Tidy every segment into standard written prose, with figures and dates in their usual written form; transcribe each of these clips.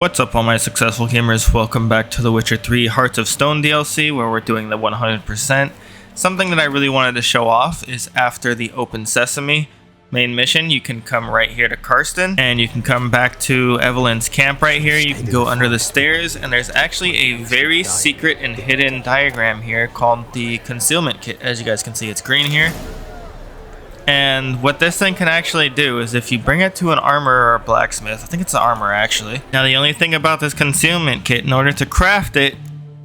What's up all my successful gamers, welcome back to The Witcher 3 Hearts of Stone DLC where we're doing the 100%. Something that I really wanted to show off is after the Open Sesame main mission, you can come right here to Karsten and you can come back to Evelyn's camp right here. You can go under the stairs and there's actually a very secret and hidden diagram here called the Concealment kit. As you guys can see, it's green here. And what this thing can actually do is if you bring it to an armorer or a blacksmith, I think it's an armorer actually. Now the only thing about this concealment kit, in order to craft it,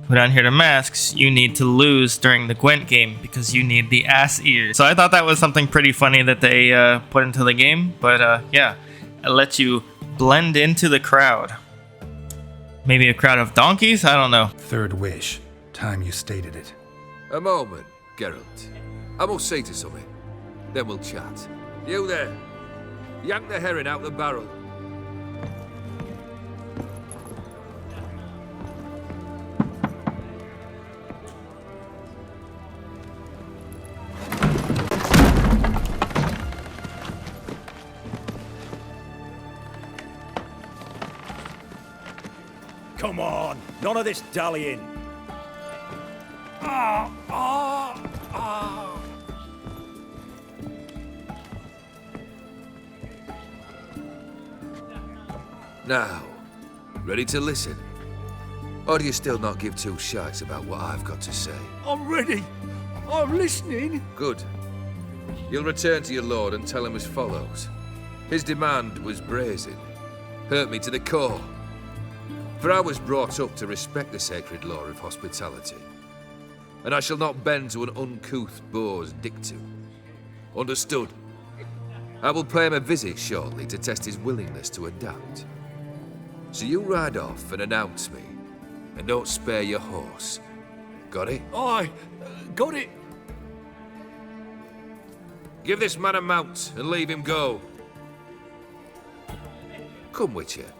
go down here to masks, you need to lose during the Gwent game because you need the ass ears. So I thought that was something pretty funny that they put into the game, but yeah, it lets you blend into the crowd. Maybe a crowd of donkeys? I don't know. Third wish. Time you stated it. A moment, Geralt. I must say to something. Then we'll chat. You there. Yank the herring out the barrel. Come on, none of this dallying. Now, ready to listen? Or do you still not give two shites about what I've got to say? I'm ready. I'm listening. Good. You'll return to your lord and tell him as follows. His demand was brazen. Hurt me to the core. For I was brought up to respect the sacred law of hospitality. And I shall not bend to an uncouth boor's dictum. Understood? I will pay him a visit shortly to test his willingness to adapt. So you ride off and announce me, and don't spare your horse. Got it? Aye, got it. Give this man a mount and leave him go. Come, Witcher.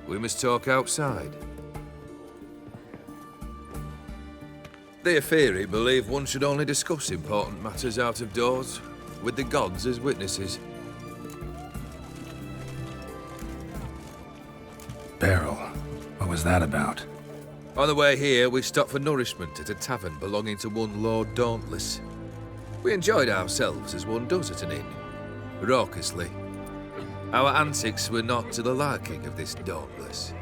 We must talk outside. The Ofieri believe one should only discuss important matters out of doors, with the gods as witnesses. Barrel. What was that about? On the way here, we stopped for nourishment at a tavern belonging to one Lord Dauntless. We enjoyed ourselves as one does at an inn, raucously. Our antics were not to the liking of this Dauntless.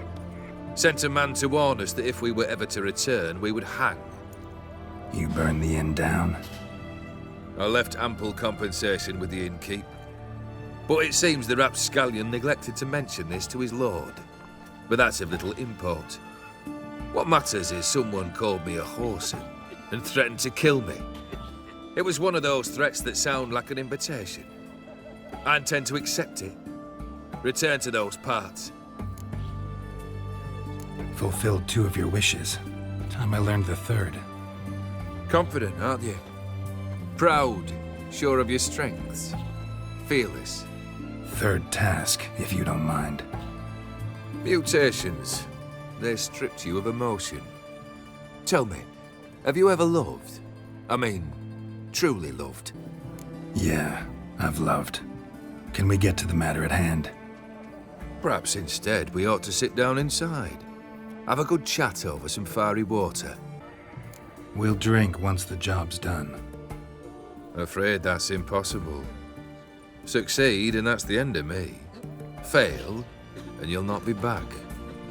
Sent a man to warn us that if we were ever to return, we would hang. You burned the inn down? I left ample compensation with the innkeep. But it seems the rapscallion neglected to mention this to his lord. But that's of little import. What matters is someone called me a whoreson and threatened to kill me. It was one of those threats that sound like an invitation. I intend to accept it. Return to those parts. Fulfilled two of your wishes. Time I learned the third. Confident, aren't you? Proud, sure of your strengths. Fearless. Third task, if you don't mind. Mutations. They stripped you of emotion. Tell me, have you ever loved? I mean, truly loved? Yeah, I've loved. Can we get to the matter at hand? Perhaps instead we ought to sit down inside. Have a good chat over some fiery water. We'll drink once the job's done. Afraid that's impossible. Succeed and that's the end of me. Fail and you'll not be back.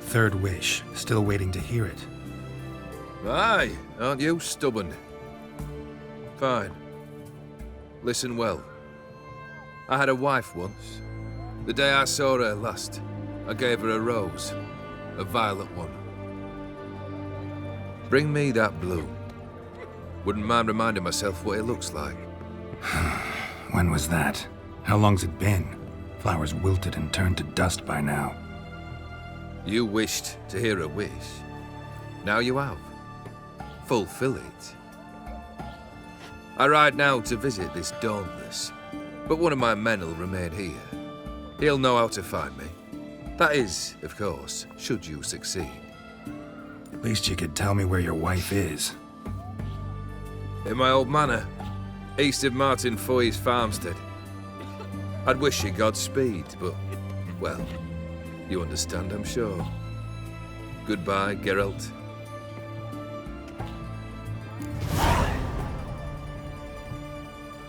Third wish. Still waiting to hear it. Aye, aren't you stubborn? Fine. Listen well. I had a wife once. The day I saw her last, I gave her a rose. A violet one. Bring me that bloom. Wouldn't mind reminding myself what it looks like. When was that? How long's it been? Flowers wilted and turned to dust by now. You wished to hear a wish. Now you have. Fulfill it. I ride now to visit this Dauntless, but one of my men will remain here. He'll know how to find me. That is, of course, should you succeed. At least you could tell me where your wife is. In my old manor, east of Martin Foy's farmstead. I'd wish you Godspeed, but, well, You understand, I'm sure. Goodbye, Geralt.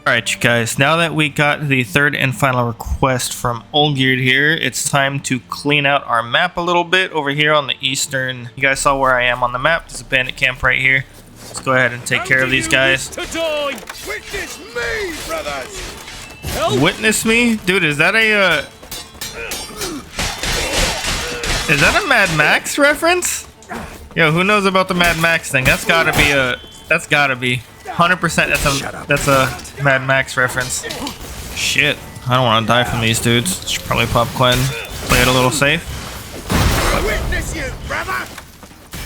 Alright, you guys, now that we got the third and final request from Olgierd here, it's time to clean out our map a little bit over here on the eastern. You guys saw where I am on the map. There's a bandit camp right here. Let's go ahead and take care of these guys. Witness me, brothers! Witness me? Dude, is that a, is that a Mad Max reference? Yo, who knows about the Mad Max thing? That's gotta be a... That's gotta be. 100% that's a Mad Max reference. Shit. I don't want to die from these dudes. Should probably pop Gwen. Play it a little safe. Witness you, brother!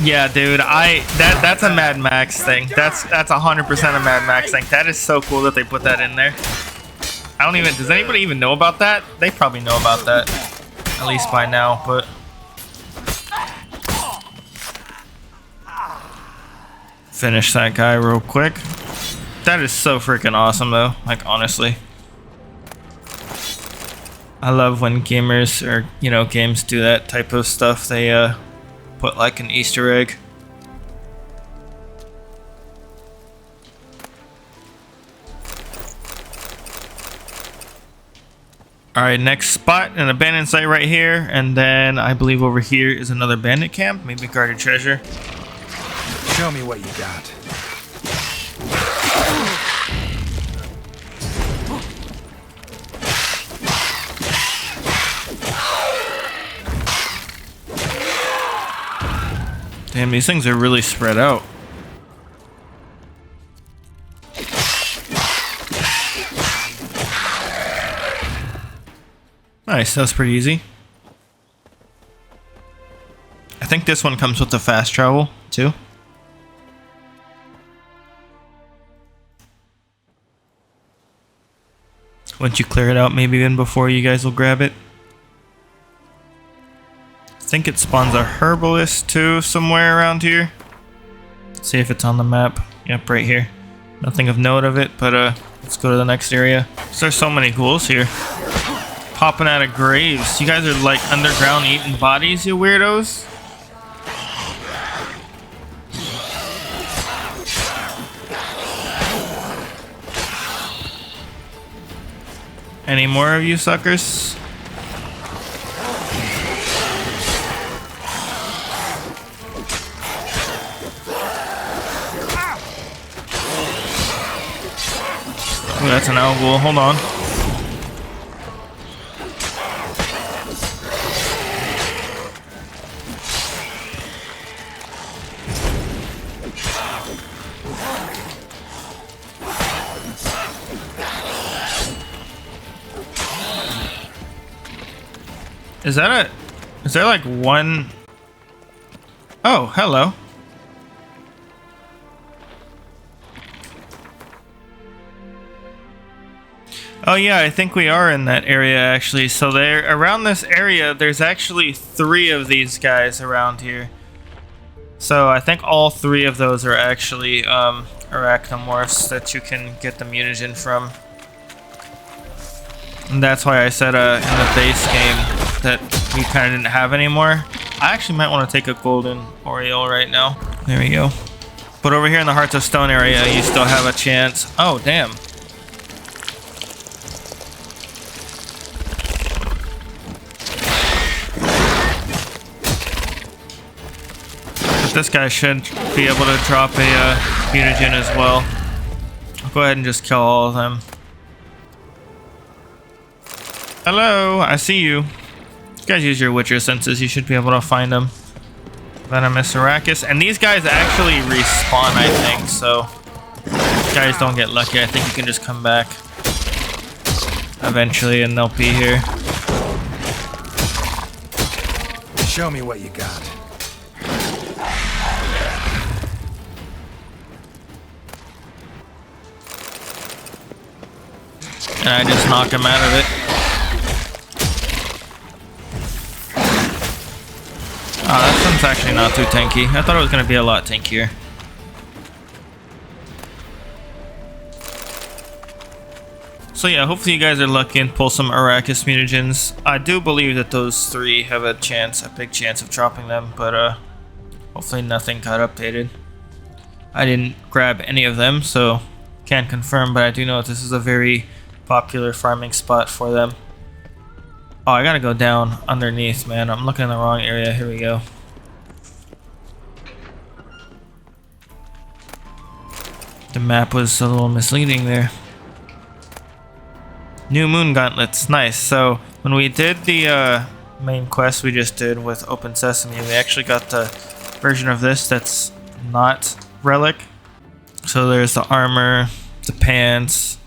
Yeah, dude, that's a Mad Max thing. That's 100% a Mad Max thing. That is so cool that they put that in there. I don't even... Does anybody even know about that? They probably know about that. At least by now, but... Finish that guy real quick. That is so freaking awesome though, like honestly. I love when gamers or, you know, games do that type of stuff. They put like an Easter egg. Alright, next spot, an abandoned site right here, and then I believe over here is another bandit camp, maybe guarded treasure. Show me what you got. Damn, these things are really spread out. Nice, that was pretty easy. I think this one comes with the fast travel, too. Once you clear it out, maybe even before you guys will grab it. I think it spawns a herbalist too somewhere around here. Let's see if it's on the map. Yep, right here. Nothing of note of it, but let's go to the next area. There's so many ghouls here. Popping out of graves. You guys are like underground eating bodies, you weirdos. Any more of you suckers? Oh, that's an owl ghoul. Hold on. Is there like one? Oh, hello. Oh yeah, I think we are in that area actually. So there, around this area, there's actually 3 of these guys around here. So I think all 3 of those are actually arachnomorphs that you can get the mutagen from. And that's why I said in the base game that we kind of didn't have anymore. I actually might want to take a golden Oriole right now. There we go. But over here in the Hearts of Stone area, you still have a chance. Oh, damn. But this guy should be able to drop a mutagen as well. I'll go ahead and just kill all of them. Hello, I see you. You guys use your Witcher senses, you should be able to find them. Venomous Arachas. And these guys actually respawn, I think, so if guys don't get lucky, I think you can just come back eventually and they'll be here. Show me what you got. And I just knock him out of it. Oh, that one's actually not too tanky. I thought it was going to be a lot tankier. So yeah, hopefully you guys are lucky and pull some Arachas mutagens. I do believe that those 3 have a big chance of dropping them, but hopefully nothing got updated. I didn't grab any of them, so can't confirm, but I do know that this is a very popular farming spot for them. Oh, I gotta go down underneath, man. I'm looking in the wrong area. Here we go. The map was a little misleading there. New moon gauntlets, nice. So when we did the main quest we just did with Open Sesame, we actually got the version of this that's not relic. So there's the armor, the pants,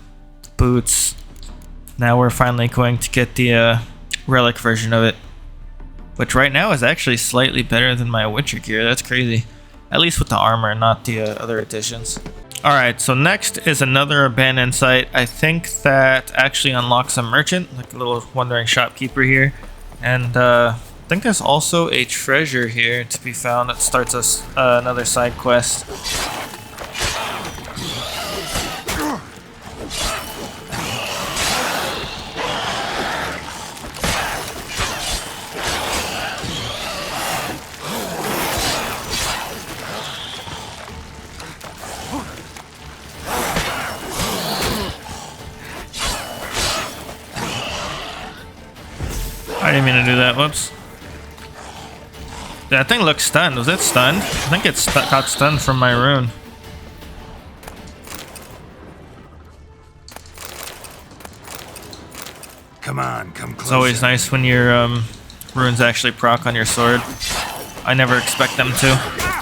the boots. Now we're finally going to get the relic version of it, which right now is actually slightly better than my Witcher gear. That's crazy. At least with the armor, not the other editions. Alright, so next is another abandoned site. I think that actually unlocks a merchant, like a little wandering shopkeeper here. And I think there's also a treasure here to be found that starts us another side quest. I didn't mean to do that, whoops. That thing looks stunned. Was it stunned? I think it got stunned from my rune. Come on, come closer. It's always nice when your runes actually proc on your sword. I never expect them to.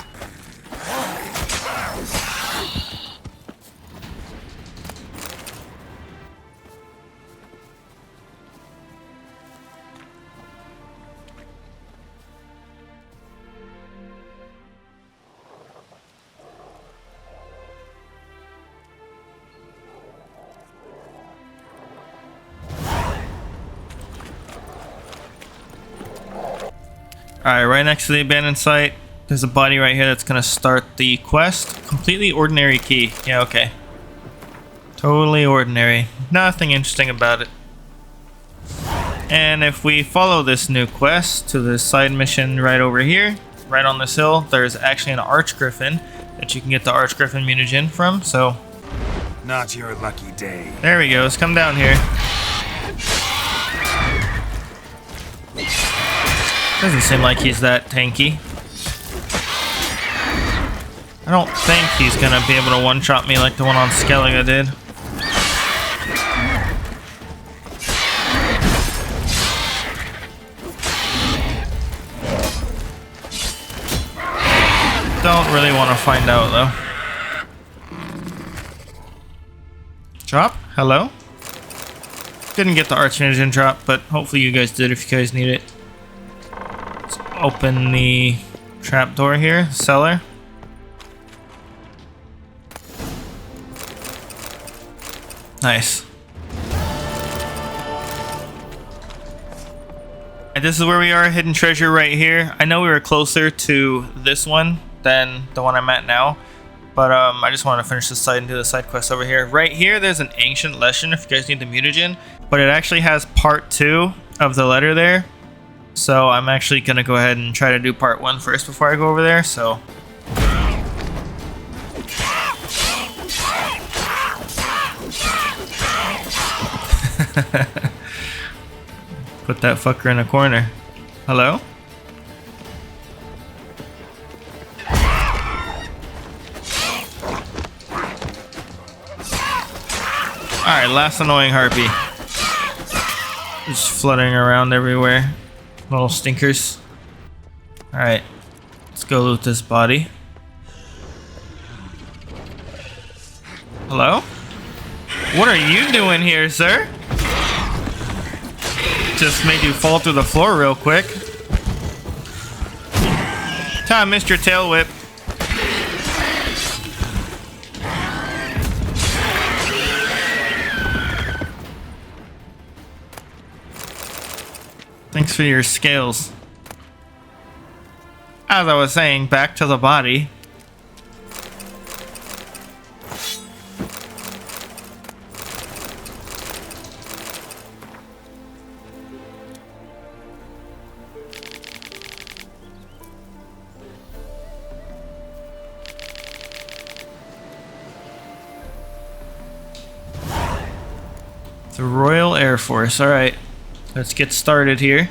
Alright, right next to the abandoned site, there's a body right here that's gonna start the quest. Completely ordinary key. Yeah, okay. Totally ordinary. Nothing interesting about it. And if we follow this new quest to the side mission right over here, right on this hill, there's actually an Archgriffin that you can get the Archgriffin mutagen from, so... Not your lucky day. There we go, let's come down here. Doesn't seem like he's that tanky. I don't think he's gonna be able to one-shot me like the one on Skellige did. Don't really want to find out though. Drop? Hello? Didn't get the Archmage drop, but hopefully you guys did if you guys need it. Let's open the trapdoor here, cellar. Nice. And this is where we are, hidden treasure right here. I know we were closer to this one than the one I'm at now, but I just want to finish this side and do the side quest over here. Right here, there's an ancient Leshen if you guys need the mutagen, but it actually has part 2 of the letter there. So I'm actually going to go ahead and try to do part 1 first before I go over there, so... Put that fucker in a corner. Hello? Alright, last annoying harpy. Just fluttering around everywhere. Little stinkers. Alright, let's go loot this body. Hello? What are you doing here, sir? Just made you fall through the floor real quick. Time, Mr. Tail Whip. Thanks for your scales. As I was saying, back to the body. The Royal Air Force. Alright. Let's get started here.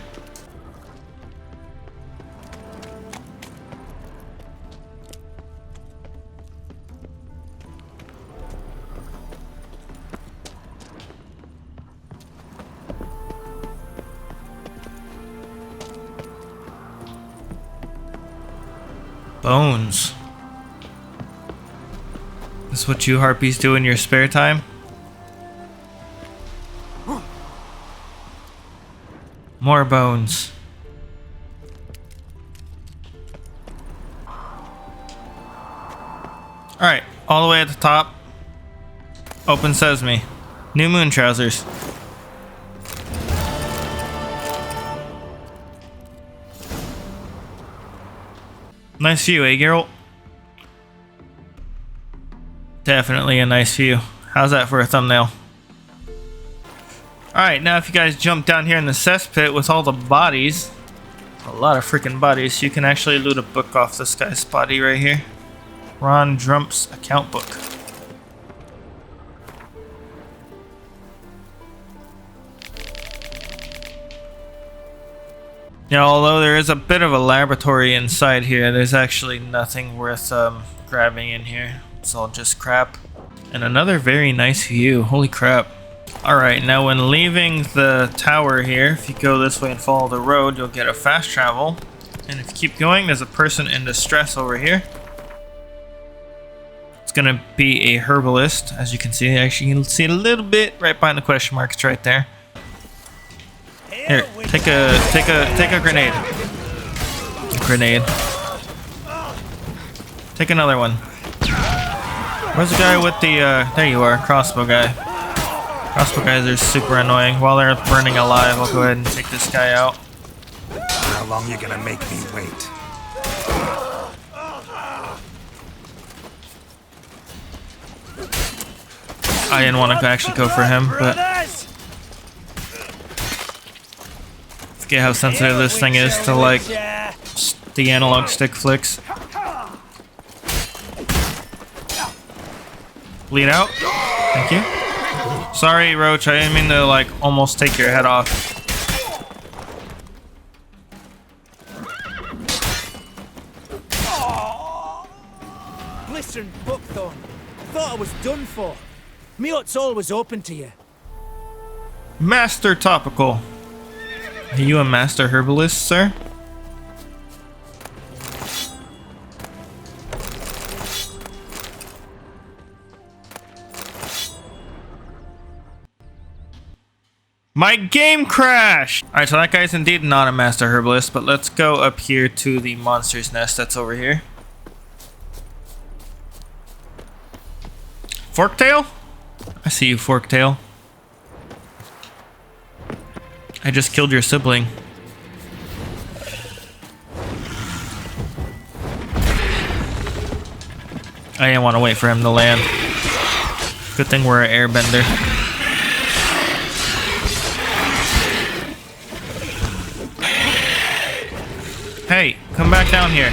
Bones. This is what you harpies do in your spare time? More bones. Alright, all the way at the top. Open sesame. New moon trousers. Nice view, eh, Geralt? Definitely a nice view. How's that for a thumbnail? Alright, now if you guys jump down here in the cesspit with all the bodies, a lot of freaking bodies, you can actually loot a book off this guy's body right here. Ron Drump's account book. Yeah, although there is a bit of a laboratory inside here, there's actually nothing worth grabbing in here. It's all just crap. And another very nice view. Holy crap. Alright, now when leaving the tower here, if you go this way and follow the road, you'll get a fast travel. And if you keep going, there's a person in distress over here. It's gonna be a herbalist, as you can see. Actually, you can see it a little bit right behind the question marks. It's right there. Here, take a grenade. Grenade. Take another one. Where's the guy with the, there you are, crossbow guy. Crossbow guys are super annoying. While they're burning alive, I'll go ahead and take this guy out. How long you gonna make me wait? I didn't want to actually go for him, but forget how sensitive this thing is to, like, the analog stick flicks. Bleed out. Thank you. Sorry, Roach, I didn't mean to, like, almost take your head off. Listen, Buckthorn. Thought I was done for. Me hut's always open to you. Master Topical. Are you a master herbalist, sir? My game crashed! Alright, so that guy's indeed not a master herbalist, but let's go up here to the monster's nest that's over here. Forktail? I see you, Forktail. I just killed your sibling. I didn't want to wait for him to land. Good thing we're an airbender. Hey, come back down here.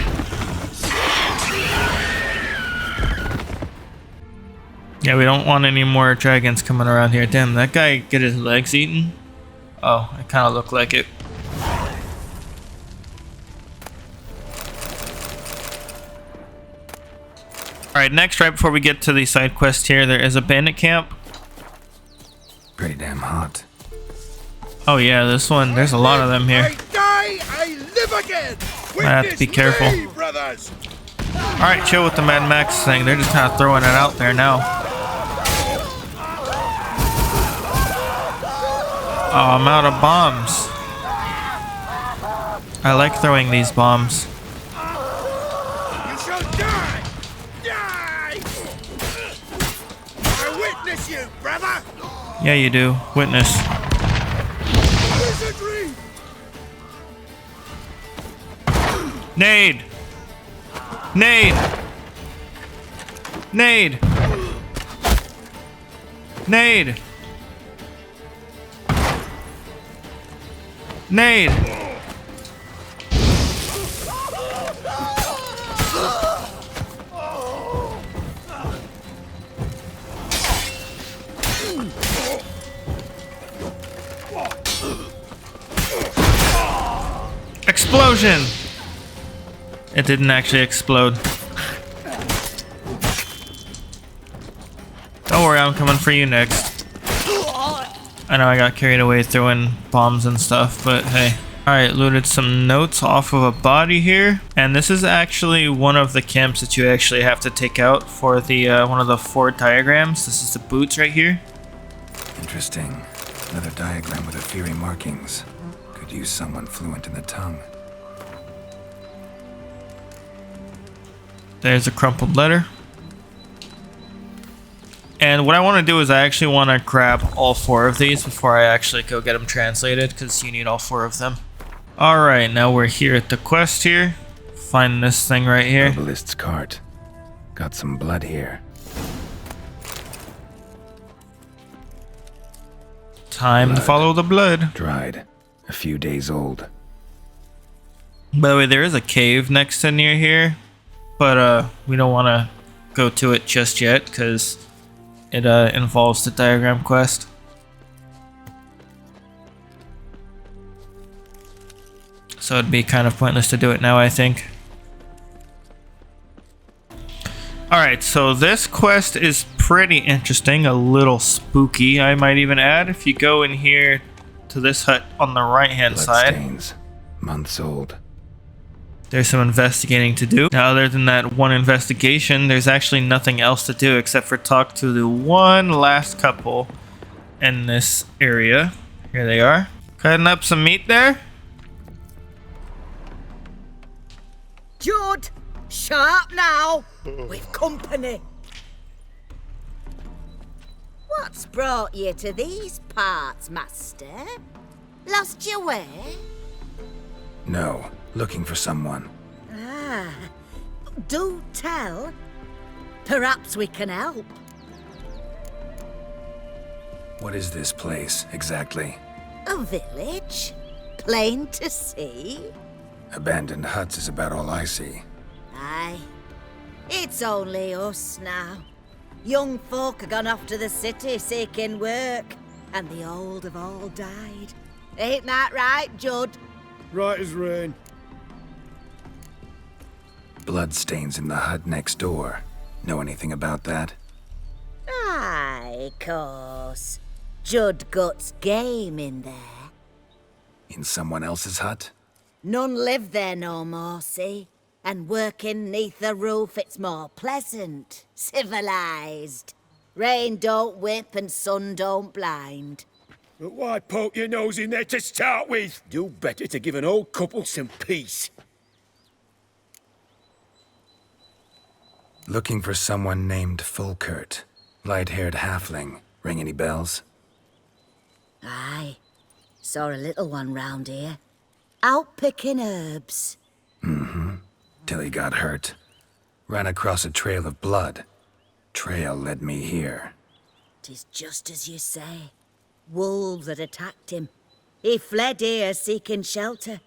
Yeah, we don't want any more dragons coming around here. Damn, that guy get his legs eaten? Oh, it kind of looked like it. Alright, next, right before we get to the side quest here, there is a bandit camp. Pretty damn hot. Oh yeah, this one, there's a lot of them here. I die, I live again. I have to be careful. Alright, chill with the Mad Max thing. They're just kind of throwing it out there now. Oh, I'm out of bombs. I like throwing these bombs. You shall die! Die! I witness you, brother! Yeah, you do. Witness. Wizardry! Nade! Nade! Nade! Nade! Nade! Explosion! It didn't actually explode. Don't worry, I'm coming for you next. I know I got carried away throwing bombs and stuff, but hey. Alright, looted some notes off of a body here. And this is actually one of the camps that you actually have to take out for the one of the 4 diagrams. This is the boots right here. Interesting. Another diagram with Ofieri markings. Could use someone fluent in the tongue. There's a crumpled letter. And what I want to do is I actually want to grab all 4 of these before I actually go get them translated, because you need all 4 of them. Alright, now we're here at the quest here. Find this thing right here. Herbalist's cart. Got some blood here. Time to follow the blood. Dried. A few days old. By the way, there is a cave next to near here, but we don't want to go to it just yet because it involves the diagram quest. So it'd be kind of pointless to do it now, I think. Alright, so this quest is pretty interesting, a little spooky, I might even add. If you go in here to this hut on the right-hand side, Bloodstains. Months old. there's some investigating to do. Now, other than that one investigation, there's actually nothing else to do except for talk to the one last couple in this area. Here they are. Cutting up some meat there. Jude, sharp now. We've company. What's brought you to these parts, master? Lost your way? No. Looking for someone. Ah, do tell. Perhaps we can help. What is this place, exactly? A village? Plain to see? Abandoned huts is about all I see. Aye. It's only us now. Young folk have gone off to the city seeking work, and the old have all died. Ain't that right, Judd? Right as rain. Bloodstains in the hut next door. Know anything about that? Aye, course. Judd guts game in there. In someone else's hut? None live there no more, see? And working neath the roof, it's more pleasant, civilized. Rain don't whip and sun don't blind. But why poke your nose in there to start with? Do better to give an old couple some peace. Looking for someone named Fulkert. Light-haired halfling. Ring any bells? Aye. Saw a little one round here. Out picking herbs. Till he got hurt. Ran across a trail of blood. Trail led me here. 'Tis just as you say. Wolves had attacked him. He fled here seeking shelter.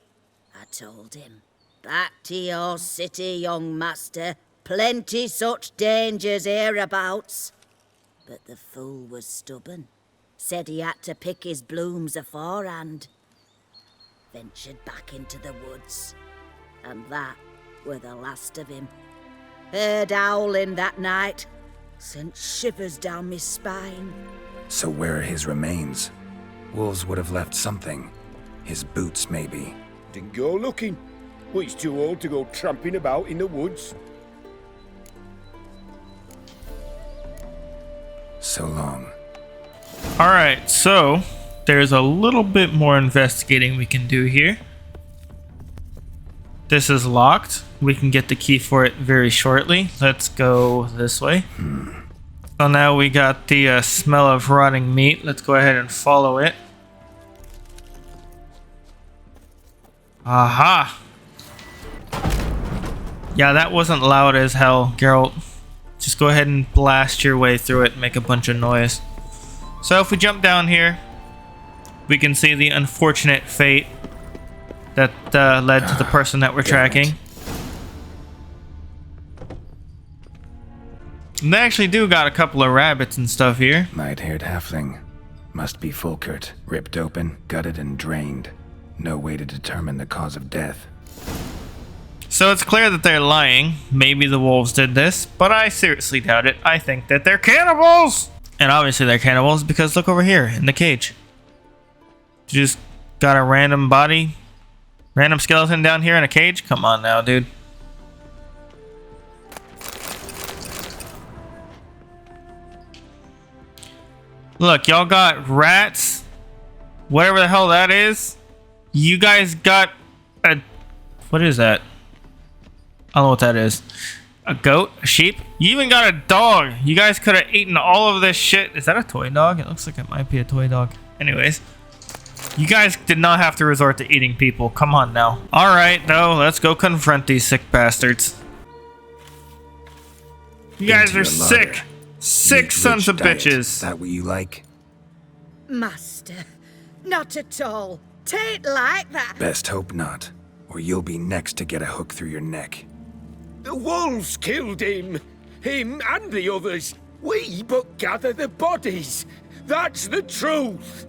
I told him, back to your city, young master. Plenty such dangers hereabouts. But the fool was stubborn. Said he had to pick his blooms aforehand. Ventured back into the woods. And that were the last of him. Heard howling that night. Sent shivers down me spine. So where are his remains? Wolves would have left something. His boots, maybe. Didn't go looking. Well, he's too old to go tramping about in the woods. So long. Alright, so there's a little bit more investigating we can do here. This is locked. We can get the key for it very shortly. Let's go this way. So now we got the smell of rotting meat. Let's go ahead and follow it. Aha! Yeah, that wasn't loud as hell, Geralt. Just go ahead and blast your way through it and make a bunch of noise. So if we jump down here, we can see the unfortunate fate that led to the person that we're tracking. And they actually do got a couple of rabbits and stuff here. Light-haired halfling. Must be Fulkert. Ripped open, gutted, and drained. No way to determine the cause of death. So it's clear that they're lying. Maybe the wolves did this, but I seriously doubt it. I think that they're cannibals! And obviously they're cannibals because look over here in the cage. You just got a random body, random skeleton down here in a cage? Come on now, dude. Look, y'all got rats, whatever the hell that is. You guys got a... What is that? I don't know what that is. A goat? A sheep? You even got a dog. You guys could have eaten all of this shit. Is that a toy dog? It looks like it might be a toy dog. Anyways. You guys did not have to resort to eating people. Come on now. Alright, though. Let's go confront these sick bastards. You guys are sick. Sick sons of bitches. Is that what you like? Master, not at all. Tain't like that. Best hope not, or you'll be next to get a hook through your neck. The wolves killed him and the others. We but gather the bodies. That's the truth.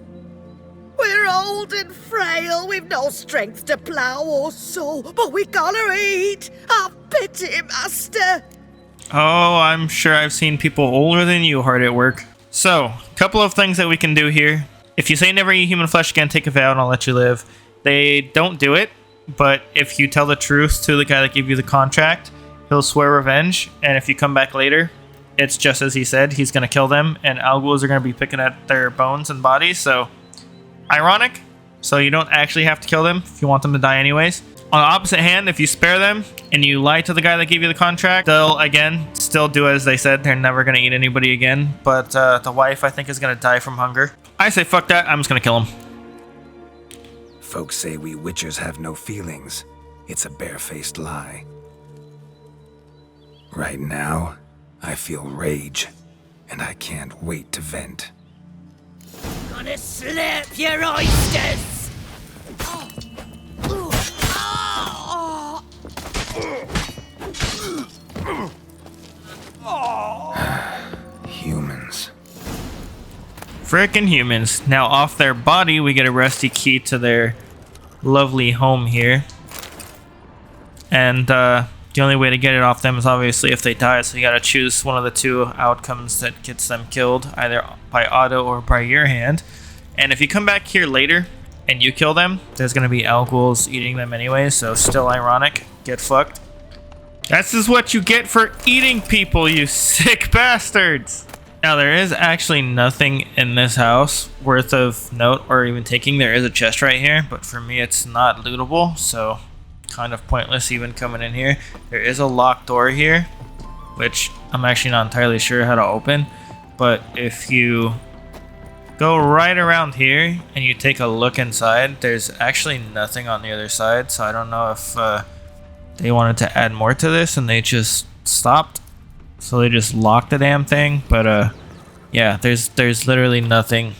We're old and frail, we've no strength to plough or sow, but we gotta eat. Have pity, master. Oh, I'm sure I've seen people older than you hard at work. So, couple of things that we can do here. If you say never eat human flesh again, take a vow and I'll let you live. They don't do it, but if you tell the truth to the guy that gave you the contract, he'll swear revenge, and if you come back later, it's just as he said, he's gonna kill them, and Alguls are gonna be picking at their bones and bodies, so... Ironic, so you don't actually have to kill them if you want them to die anyways. On the opposite hand, if you spare them and you lie to the guy that gave you the contract, they'll, again, still do as they said. They're never going to eat anybody again. But the wife, I think, is going to die from hunger. I say fuck that. I'm just going to kill him. Folks say we witchers have no feelings. It's a barefaced lie. Right now, I feel rage, and I can't wait to vent. Gonna slip your oysters! Humans. Frickin' humans. Now off their body, we get a rusty key to their lovely home here. And the only way to get it off them is obviously if they die, so you gotta choose one of the two outcomes that gets them killed, either by auto or by your hand. And if you come back here later and you kill them, there's gonna be Alguls eating them anyway, so still ironic. Get fucked. This is what you get for eating people, you sick bastards! Now there is actually nothing in this house worth of note or even taking. There is a chest right here, but for me it's not lootable, so kind of pointless even coming in here. There is a locked door here, which I'm actually not entirely sure how to open, but if you go right around here and you take a look inside, there's actually nothing on the other side, so I don't know if they wanted to add more to this and they just stopped, so they just locked the damn thing. But yeah, there's literally nothing.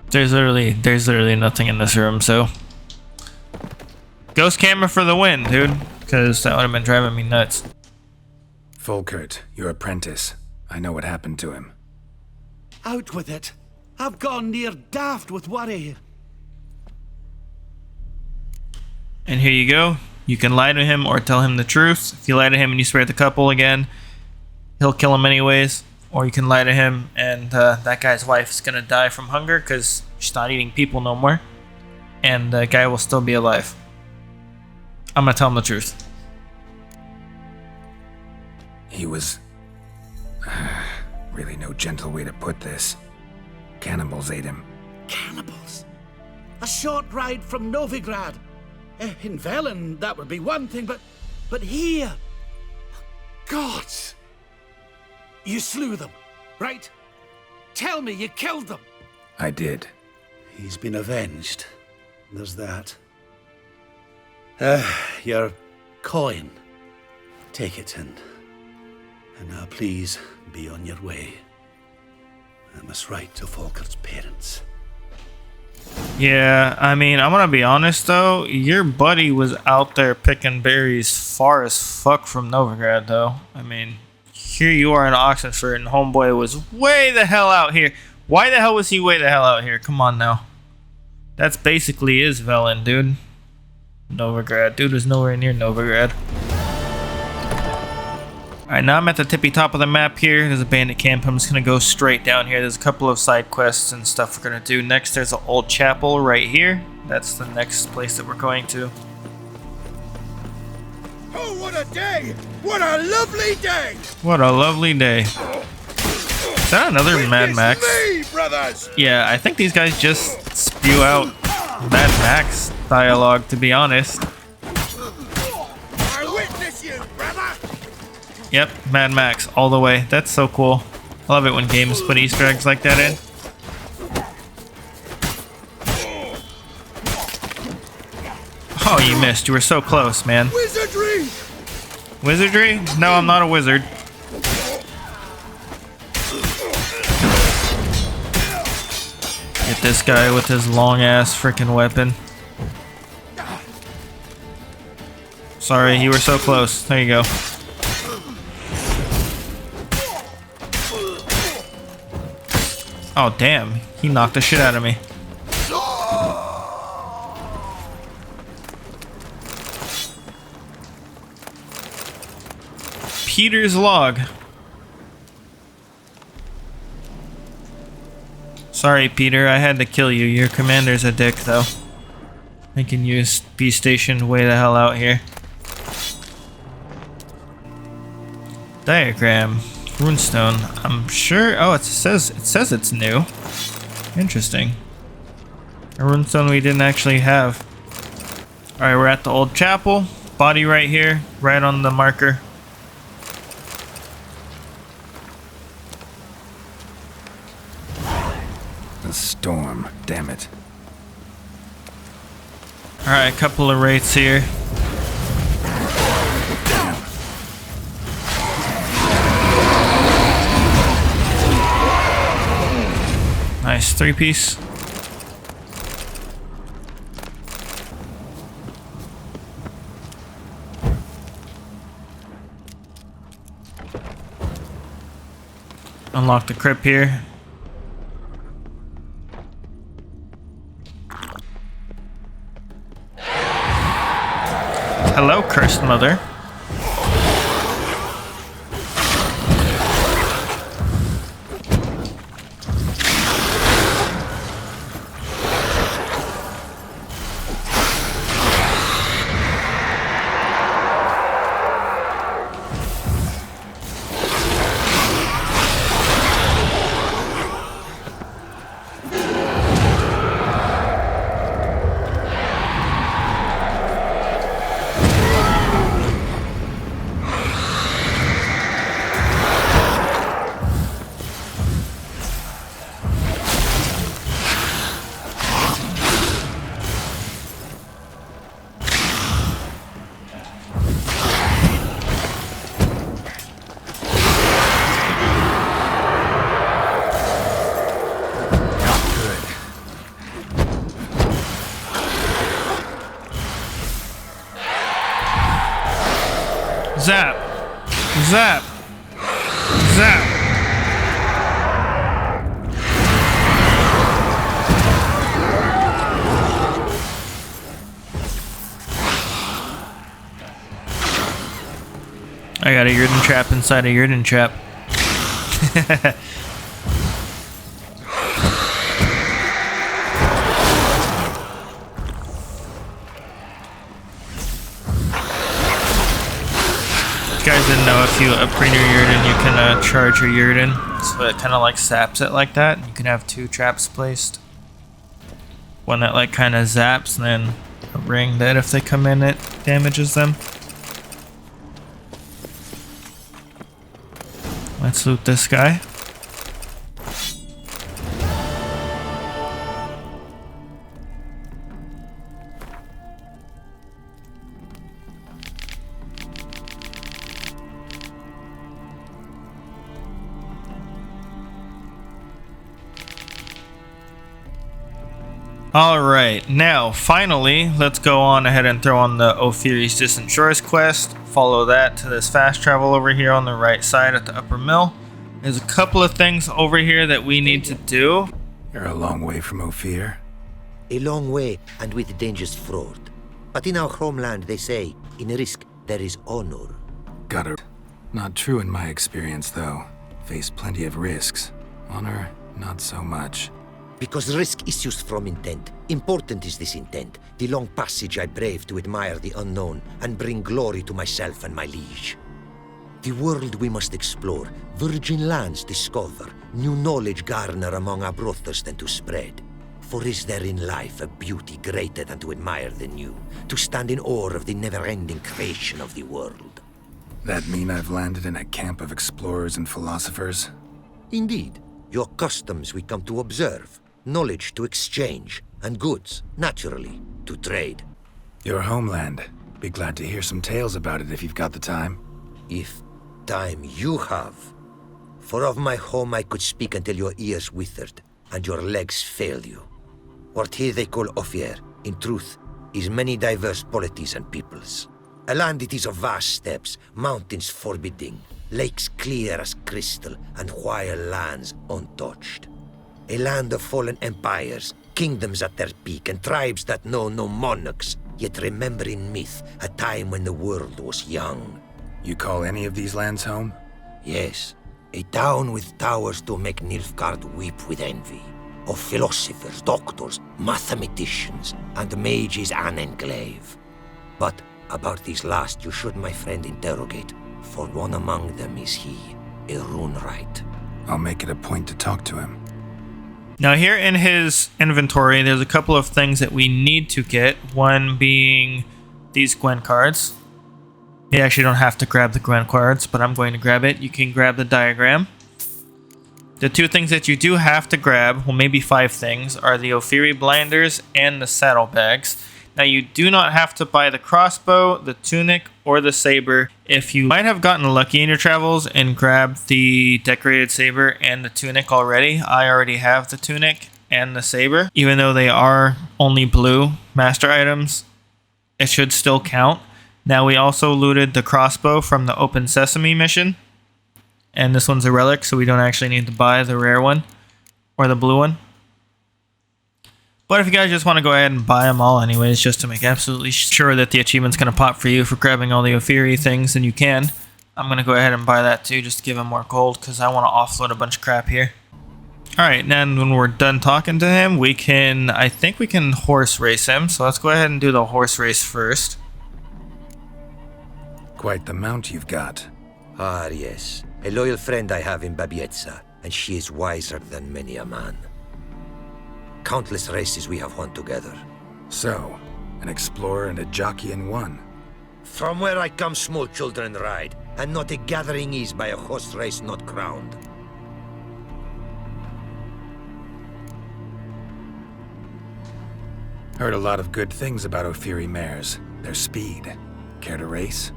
There's literally nothing in this room, so ghost camera for the win, dude, because that would have been driving me nuts. Volkert, your apprentice. I know what happened to him. Out with it. I've gone near daft with worry. And here you go. You can lie to him or tell him the truth. If you lie to him and you swear the couple again, he'll kill him anyways. Or you can lie to him and that guy's wife is gonna die from hunger because she's not eating people no more. And the guy will still be alive. I'm gonna tell him the truth. He was... really no gentle way to put this. Cannibals ate him. Cannibals? A short ride from Novigrad. In Velen, that would be one thing, but here... Gods! You slew them, right? Tell me you killed them. I did. He's been avenged. There's that. Your coin. Take it and now please be on your way. I must write to Volkert's parents. Yeah, I mean, I'm gonna be honest though, your buddy was out there picking berries far as fuck from Novigrad though. I mean, here you are in Oxenford and homeboy was way the hell out here. Why the hell was he way the hell out here? Come on now. That's basically is Velen, dude. Novigrad. Dude is nowhere near Novigrad. Alright, now I'm at the tippy top of the map here. There's a bandit camp. I'm just going to go straight down here. There's a couple of side quests and stuff we're going to do. Next, there's an old chapel right here. That's the next place that we're going to. Oh, what a day! What a lovely day! What a lovely day. Is that another Mad Max? Me, brothers! Yeah, I think these guys just spew out Mad Max dialogue, to be honest. I witness you, brother! Yep, Mad Max all the way. That's so cool. I love it when games put Easter eggs like that in. Oh, you missed. You were so close, man. Wizardry! Wizardry? No, I'm not a wizard. Get this guy with his long-ass freaking weapon. Sorry, you were so close. There you go. Oh, damn. He knocked the shit out of me. Peter's log. Sorry, Peter. I had to kill you. Your commander's a dick, though. Making you be stationed way the hell out here. Diagram. Runestone. I'm sure. Oh, it says it's new. Interesting. A runestone we didn't actually have. Alright, we're at the old chapel. Body right here, right on the marker. The storm, damn it. Alright, a couple of wraiths here. Nice, 3-piece. Unlock the crypt here. Hello, cursed mother. Zap! Zap! Zap! I got a Yurden trap inside a Yurden trap. Guys didn't know if you upgrade your Yurden, you can charge your Yurden, so it kind of like saps it like that. You can have 2 traps placed. One that like kind of zaps, and then a ring that if they come in, it damages them. Let's loot this guy. Alright, now finally, let's go on ahead and throw on the Ofieri's Distant Shores quest. Follow that to this fast travel over here on the right side at the upper mill. There's a couple of things over here that we need to do. You're a long way from Ofier. A long way, and with dangerous fraud. But in our homeland, they say, in risk, there is honor. Got it. Not true in my experience, though. Faced plenty of risks. Honor, not so much. Because risk issues from intent. Important is this intent. The long passage I brave to admire the unknown and bring glory to myself and my liege. The world we must explore, virgin lands discover, new knowledge garner among our brothers than to spread. For is there in life a beauty greater than to admire the new, to stand in awe of the never-ending creation of the world? That mean I've landed in a camp of explorers and philosophers? Indeed. Your customs we come to observe, knowledge to exchange, and goods, naturally, to trade. Your homeland. Be glad to hear some tales about it if you've got the time. If time you have. For of my home I could speak until your ears withered, and your legs failed you. What here they call Ofieri, in truth, is many diverse polities and peoples. A land it is of vast steppes, mountains forbidding, lakes clear as crystal, and wild lands untouched. A land of fallen empires, kingdoms at their peak, and tribes that know no monarchs, yet remember in myth a time when the world was young. You call any of these lands home? Yes, a town with towers to make Nilfgaard weep with envy. Of philosophers, doctors, mathematicians, and mages an enclave. But about these last you should, my friend, interrogate, for one among them is he, a rune-wright. I'll make it a point to talk to him. Now here in his inventory, there's a couple of things that we need to get. One being these Gwent cards. You actually don't have to grab the Gwent cards, but I'm going to grab it. You can grab the diagram. The two things that you do have to grab, well maybe 5 things, are the Ofieri blinders and the saddlebags. Now you do not have to buy the crossbow, the tunic, or the saber. If you might have gotten lucky in your travels and grabbed the decorated saber and the tunic already, I already have the tunic and the saber. Even though they are only blue master items, it should still count. Now we also looted the crossbow from the Open Sesame mission. And this one's a relic, so we don't actually need to buy the rare one or the blue one. But if you guys just want to go ahead and buy them all anyways, just to make absolutely sure that the achievement's going to pop for you for grabbing all the Ofieri things, then you can. I'm going to go ahead and buy that too, just to give him more gold, because I want to offload a bunch of crap here. Alright, then when we're done talking to him, I think we can horse race him. So let's go ahead and do the horse race first. Quite the mount you've got. Ah, yes. A loyal friend I have in Babietza, and she is wiser than many a man. Countless races we have won together. So, an explorer and a jockey in one. From where I come, small children ride, and not a gathering is by a horse race not crowned. Heard a lot of good things about Ofieri mares. Their speed. Care to race?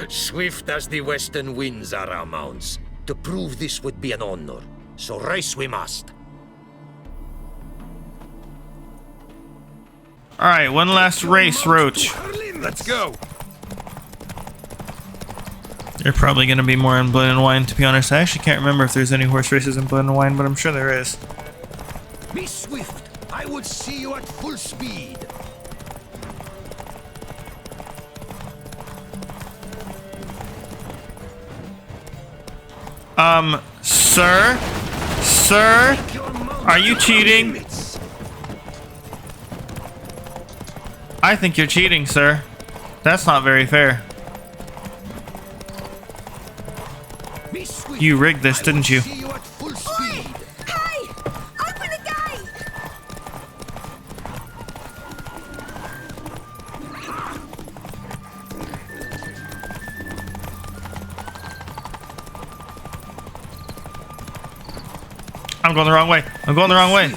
Swift as the western winds are our mounts. To prove this would be an honor. So race we must. Alright, one last race, Roach. Let's go. They're probably going to be more in Blood and Wine, to be honest. I actually can't remember if there's any horse races in Blood and Wine, but I'm sure there is. Be swift. I would see you at full speed. Sir? Sir? Are you cheating? I think you're cheating, sir. That's not very fair. You rigged this, didn't you? Hey! Open the gate! I'm going the wrong way. I'm going the wrong way.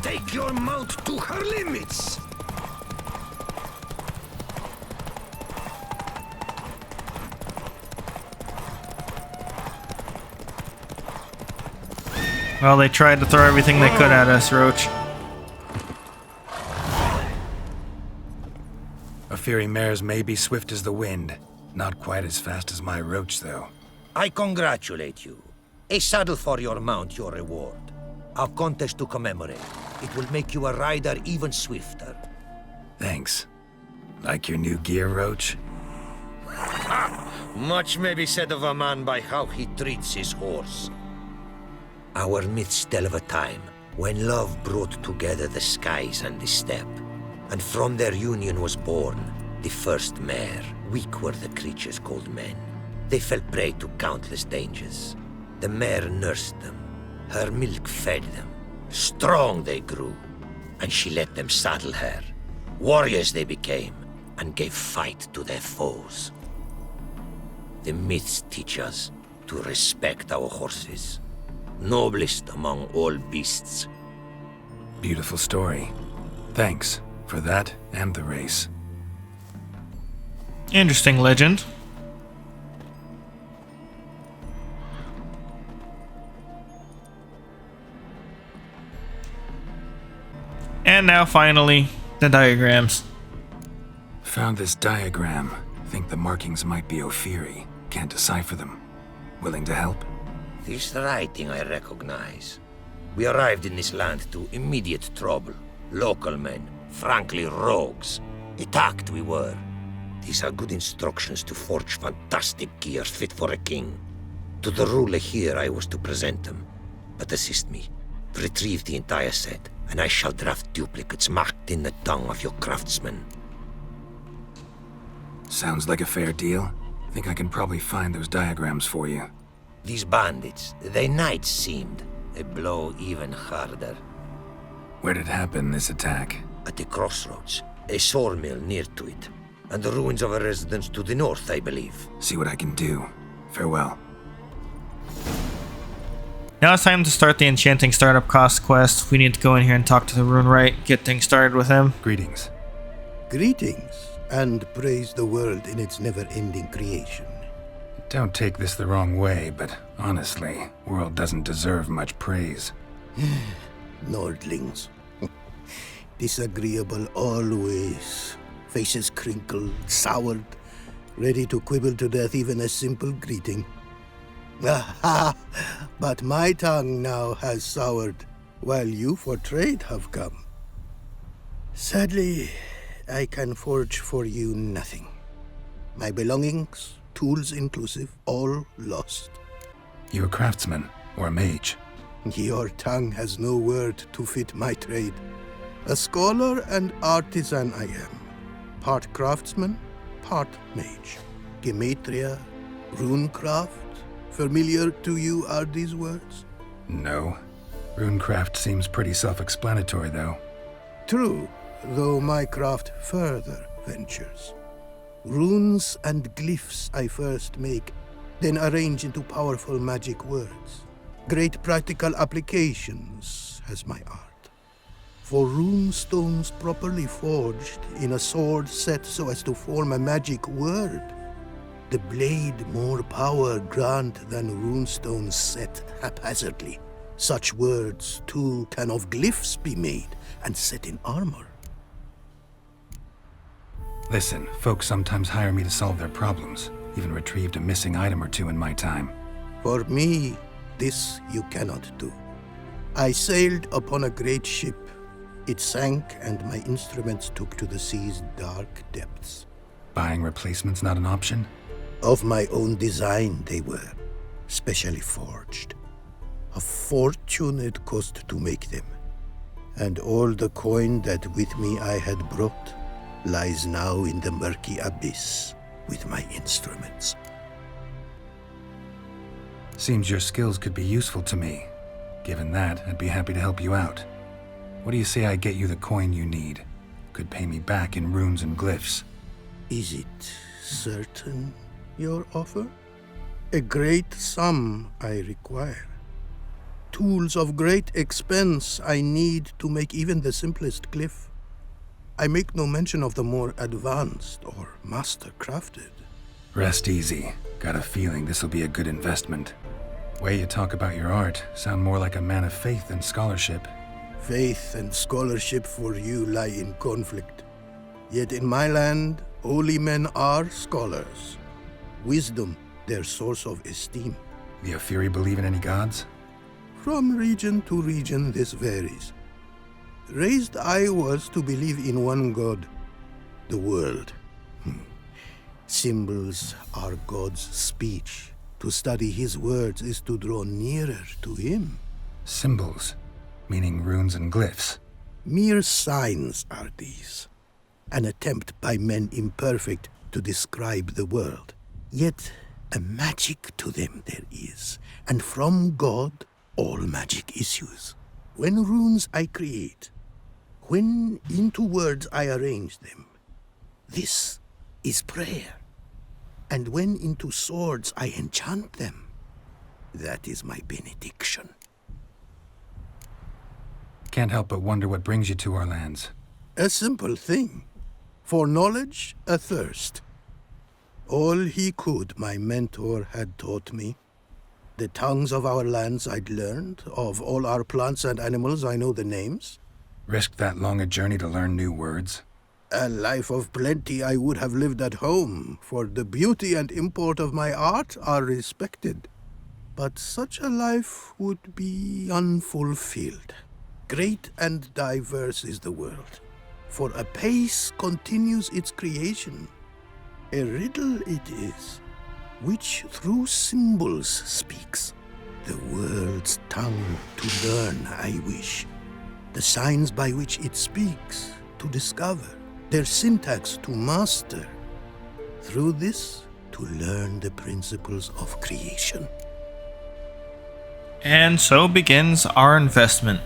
Take your mount to her limits. Well, they tried to throw everything they could at us, Roach. Ofieri mares may be swift as the wind. Not quite as fast as my Roach, though. I congratulate you. A saddle for your mount, your reward. A contest to commemorate. It will make you a rider even swifter. Thanks. Like your new gear, Roach? Much may be said of a man by how he treats his horse. Our myths tell of a time when love brought together the skies and the steppe, and from their union was born the first mare. Weak were the creatures called men. They fell prey to countless dangers. The mare nursed them. Her milk fed them. Strong they grew, and she let them saddle her. Warriors they became, and gave fight to their foes. The myths teach us to respect our horses, noblest among all beasts. Beautiful story. Thanks for that and the race. Interesting legend. And now finally, the diagrams. Found this diagram. Think the markings might be Ofieri. Can't decipher them. Willing to help? This writing I recognize. We arrived in this land to immediate trouble. Local men, frankly rogues. Attacked we were. These are good instructions to forge fantastic gear fit for a king. To the ruler here I was to present them. But assist me. Retrieve the entire set, and I shall draft duplicates marked in the tongue of your craftsmen. Sounds like a fair deal. Think I can probably find those diagrams for you. These bandits, they knights seemed. A blow even harder. Where'd it happen, this attack? At the crossroads. A sawmill near to it. And the ruins of a residence to the north, I believe. See what I can do. Farewell. Now it's time to start the Enchanting startup cost quest. We need to go in here and talk to the Rune Wright, get things started with him. Greetings. Greetings, and praise the world in its never-ending creation. Don't take this the wrong way, but honestly, world doesn't deserve much praise. Nordlings. Disagreeable always. Faces crinkled, soured, ready to quibble to death even a simple greeting. Aha! But my tongue now has soured, while you for trade have come. Sadly, I can forge for you nothing. My belongings, tools inclusive, all lost. You a craftsman, or a mage? Your tongue has no word to fit my trade. A scholar and artisan I am. Part craftsman, part mage. Gematria, runecraft. Familiar to you are these words? No. Runecraft seems pretty self-explanatory, though. True, though my craft further ventures. Runes and glyphs I first make, then arrange into powerful magic words. Great practical applications has my art. For rune stones properly forged in a sword set so as to form a magic word, the blade more power grant than runestones set haphazardly. Such words, too, can of glyphs be made and set in armor. Listen, folks sometimes hire me to solve their problems. Even retrieved a missing item or two in my time. For me, this you cannot do. I sailed upon a great ship. It sank, and my instruments took to the sea's dark depths. Buying replacements not an option? Of my own design they were, specially forged. A fortune it cost to make them. And all the coin that with me I had brought lies now in the murky abyss with my instruments. Seems your skills could be useful to me. Given that, I'd be happy to help you out. What do you say I get you the coin you need? Could pay me back in runes and glyphs. Is it certain, your offer? A great sum I require. Tools of great expense I need to make even the simplest glyph. I make no mention of the more advanced or master-crafted. Rest easy. Got a feeling this'll be a good investment. Way you talk about your art sound more like a man of faith than scholarship. Faith and scholarship for you lie in conflict. Yet in my land, holy men are scholars. Wisdom, their source of esteem. The Ofieri believe in any gods? From region to region, this varies. Raised I was to believe in one god, the world. Symbols are God's speech. To study his words is to draw nearer to him. Symbols, meaning runes and glyphs. Mere signs are these. An attempt by men imperfect to describe the world. Yet a magic to them there is, and from God all magic issues. When runes I create, when into words I arrange them, this is prayer. And when into swords I enchant them, that is my benediction. Can't help but wonder what brings you to our lands. A simple thing. For knowledge, a thirst. All he could, my mentor had taught me. The tongues of our lands I'd learned. Of all our plants and animals, I know the names. Risked that long a journey to learn new words? A life of plenty I would have lived at home, for the beauty and import of my art are respected. But such a life would be unfulfilled. Great and diverse is the world, for a pace continues its creation. A riddle it is, which through symbols speaks. The world's tongue to learn I wish, the signs by which it speaks to discover, their syntax to master. Through this, to learn the principles of creation. And so begins our investment.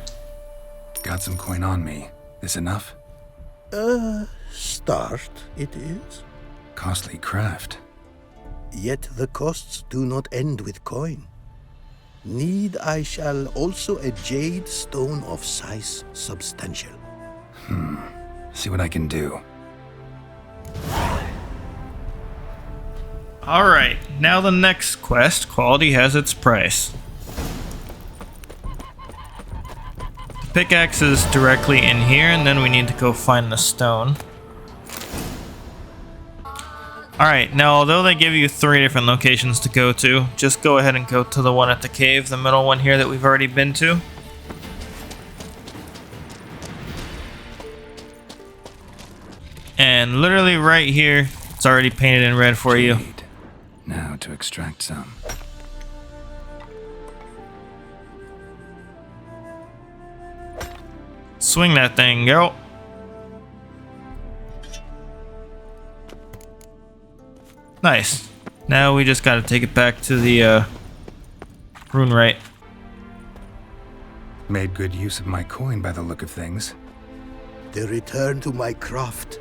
Got some coin on me. This enough? Start it is. Costly craft. Yet the costs do not end with coin. Need I shall also a jade stone of size substantial. See what I can do. Alright, now the next quest, quality has its price. The pickaxe is directly in here, and then we need to go find the stone. Alright, now although they give you 3 different locations to go to, just go ahead and go to the one at the cave, the middle one here that we've already been to. And literally right here, it's already painted in red for you. Now to extract some. Swing that thing, Geralt. Nice. Now we just gotta take it back to the rune right. Made good use of my coin by the look of things. The return to my craft.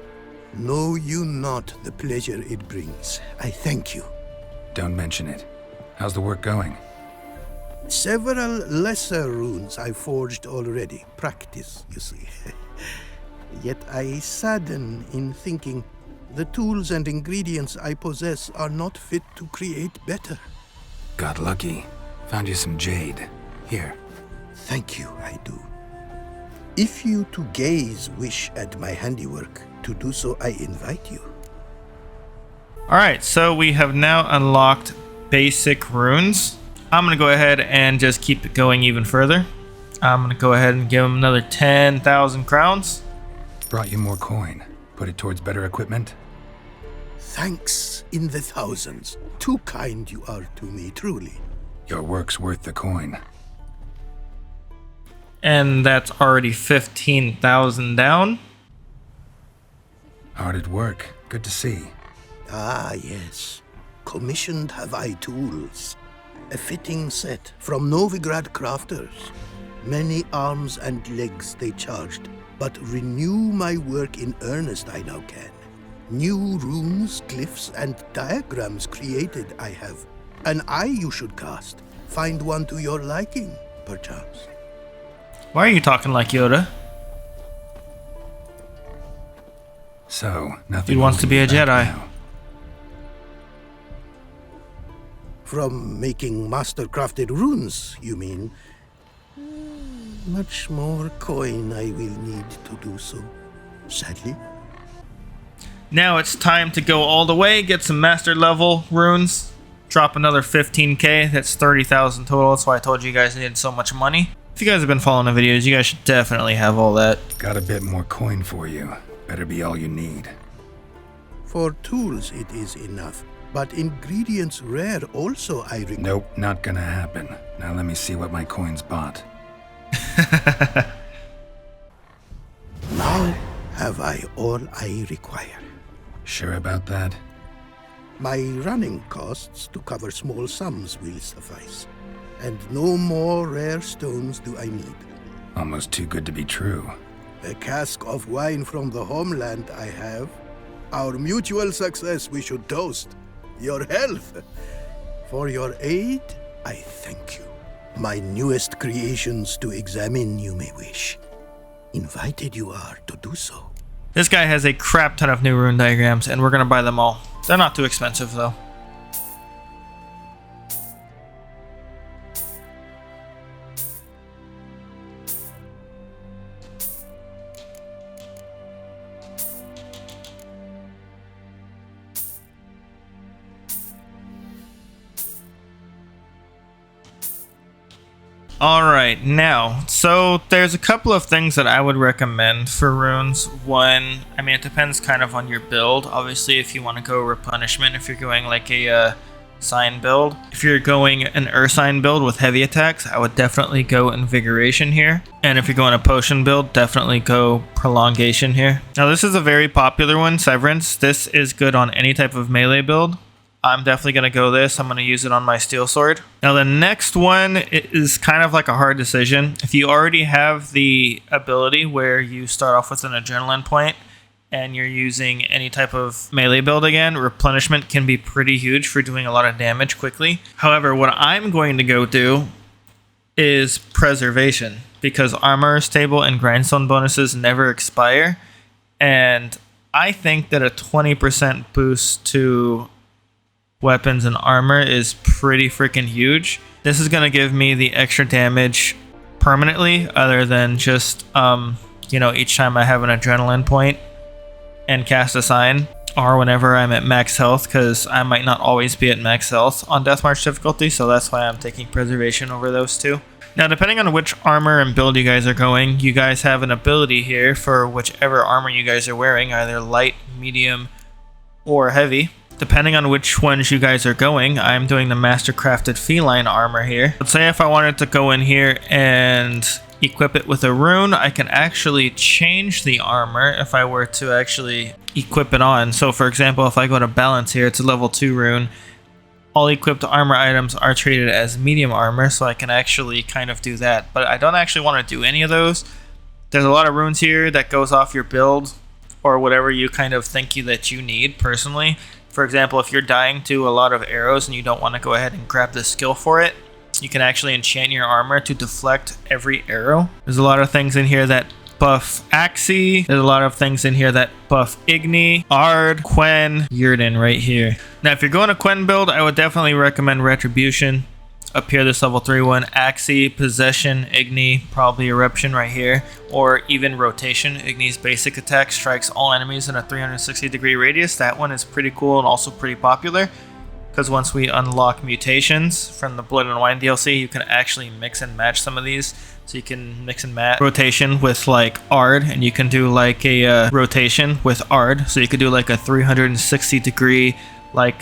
Know you not the pleasure it brings. I thank you. Don't mention it. How's the work going? Several lesser runes I forged already. Practice, you see. Yet I sadden in thinking the tools and ingredients I possess are not fit to create better. Got lucky. Found you some jade. Here. Thank you, I do. If you to gaze wish at my handiwork, to do so I invite you. Alright, so we have now unlocked basic runes. I'm going to go ahead and just keep it going even further. I'm going to go ahead and give him another 10,000 crowns. Brought you more coin. Put it towards better equipment? Thanks in the thousands. Too kind you are to me, truly. Your work's worth the coin. And that's already 15,000 down. Hard at work. Good to see. Ah, yes. Commissioned have I tools. A fitting set from Novigrad crafters. Many arms and legs they charged, but renew my work in earnest I now can. New runes, glyphs, and diagrams created I have. An eye you should cast. Find one to your liking, perchance. Why are you talking like Yoda? So, nothing. He wants to be a Jedi. Now. From making master-crafted runes, you mean? Much more coin I will need to do so, sadly. Now it's time to go all the way, get some master level runes. drop another 15k. That's 30,000 total. That's why I told you guys needed so much money. If you guys have been following the videos, you guys should definitely have all that. Got a bit more coin for you. Better be all you need. For tools it is enough, but ingredients rare also I require. Nope, not gonna happen. Now let me see what my coins bought. Now have I all I require. Sure about that? My running costs to cover small sums will suffice, and no more rare stones do I need. Almost too good to be true. A cask of wine from the homeland I have. Our mutual success we should toast. Your health. For your aid, I thank you. My newest creations to examine you may wish. Invited you are to do so. This guy has a crap ton of new rune diagrams, and we're gonna buy them all. They're not too expensive though. Alright, now, so there's a couple of things that I would recommend for runes. One, I mean, it depends kind of on your build. Obviously, if you want to go replenishment, if you're going like a sign build. If you're going an Ursine build with heavy attacks, I would definitely go invigoration here. And if you're going a potion build, definitely go prolongation here. Now, this is a very popular one, Severance. This is good on any type of melee build. I'm definitely going to go this. I'm going to use it on my steel sword. Now the next one is kind of like a hard decision. If you already have the ability where you start off with an adrenaline point and you're using any type of melee build again, replenishment can be pretty huge for doing a lot of damage quickly. However, what I'm going to go do is preservation, because armor is stable and grindstone bonuses never expire. And I think that a 20% boost to weapons and armor is pretty freaking huge. This is going to give me the extra damage permanently, other than just you know, each time I have an adrenaline point and cast a sign, or whenever I'm at max health, because I might not always be at max health on Death March difficulty, so that's why I'm taking preservation over those two. Now, depending on which armor and build you guys are going, you guys have an ability here for whichever armor you guys are wearing, either light, medium, or heavy. Depending on which ones you guys are going, I'm doing the Master Crafted Feline armor here. Let's say if I wanted to go in here and equip it with a rune, I can actually change the armor if I were to actually equip it on. So for example, if I go to balance here, it's a level 2 rune. All equipped armor items are treated as medium armor, so I can actually kind of do that. But I don't actually want to do any of those. There's a lot of runes here that goes off your build or whatever you kind of think that you need personally. For example, if you're dying to a lot of arrows and you don't want to go ahead and grab the skill for it, you can actually enchant your armor to deflect every arrow. There's a lot of things in here that buff Axii. There's a lot of things in here that buff Igni, Ard, Quen, Yrden right here. Now, if you're going a Quen build, I would definitely recommend Retribution. Up here, this level 3 one, Axii, Possession, Igni, probably Eruption right here, or even Rotation. Igni's basic attack strikes all enemies in a 360-degree radius. That one is pretty cool and also pretty popular, because once we unlock mutations from the Blood and Wine DLC, you can actually mix and match some of these. So you can mix and match Rotation with like Ard, and you can do like a Rotation with Ard. So you could do like a 360-degree like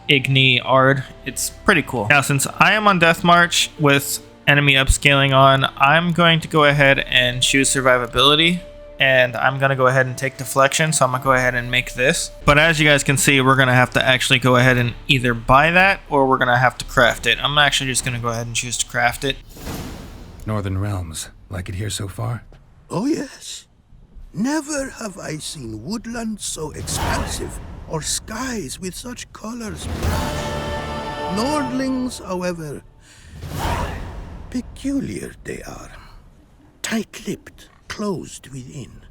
Igni Ard. It's pretty cool. Now, since I am on Death March with enemy upscaling on, I'm going to go ahead and choose survivability, and I'm going to go ahead and take deflection, so I'm going to go ahead and make this. But as you guys can see, we're going to have to actually go ahead and either buy that or we're going to have to craft it. I'm actually just going to go ahead and choose to craft it. Northern Realms. Like it here so far? Oh yes. Never have I seen woodland so expansive, or skies with such colors. Nordlings, however, peculiar they are. Tight-lipped, closed within.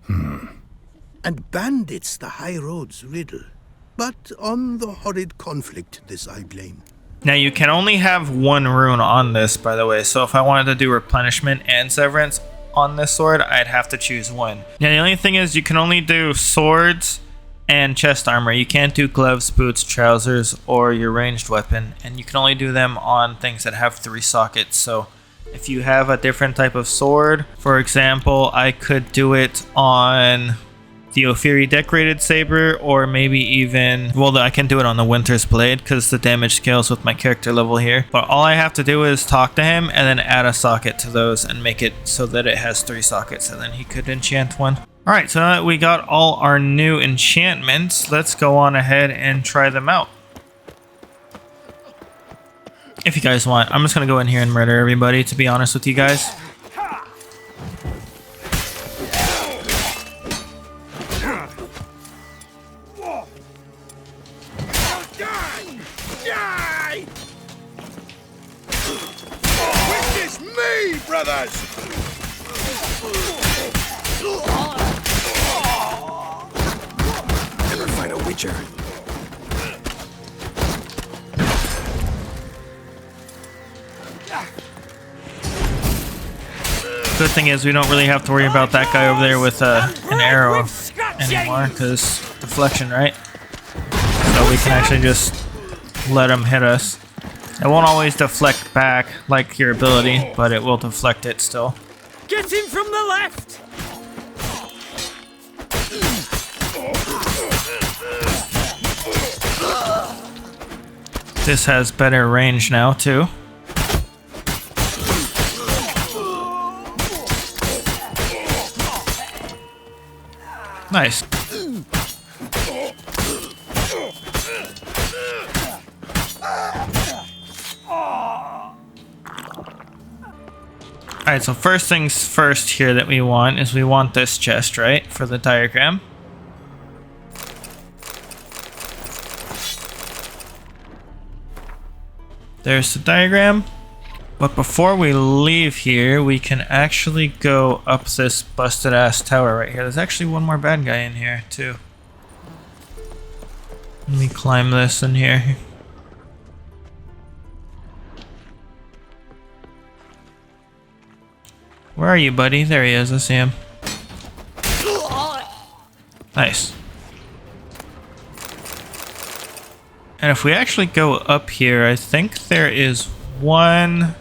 And bandits the high road's riddle. But on the horrid conflict this I blame. Now, you can only have one rune on this, by the way, so if I wanted to do replenishment and severance on this sword, I'd have to choose one. Now, the only thing is you can only do swords and chest armor. You can't do gloves, boots, trousers, or your ranged weapon, and you can only do them on things that have 3 sockets. So if you have a different type of sword, for example, I could do it on the Ofieri decorated saber, or maybe even, well, I can do it on the Winter's blade because the damage scales with my character level here. But all I have to do is talk to him and then add a socket to those and make it so that it has 3 sockets, and then he could enchant one. Alright, so now that we got all our new enchantments, let's go on ahead and try them out. If you guys want, I'm just gonna go in here and murder everybody, to be honest with you guys. Witness me, brothers! Never fight a witcher. Good thing is we don't really have to worry about that guy over there with an arrow anymore, because deflection, right? So we can actually just let him hit us. It won't always deflect back like your ability, but it will deflect it still. Get him from the left! This has better range now too. Nice. Alright, so first things first here that we want is we want this chest, right? For the diagram. There's the diagram. But before we leave here, we can actually go up this busted ass tower right here. There's actually one more bad guy in here too. Let me climb this in here. Where are you, buddy? There he is. I see him. Nice. And if we actually go up here, I think there is one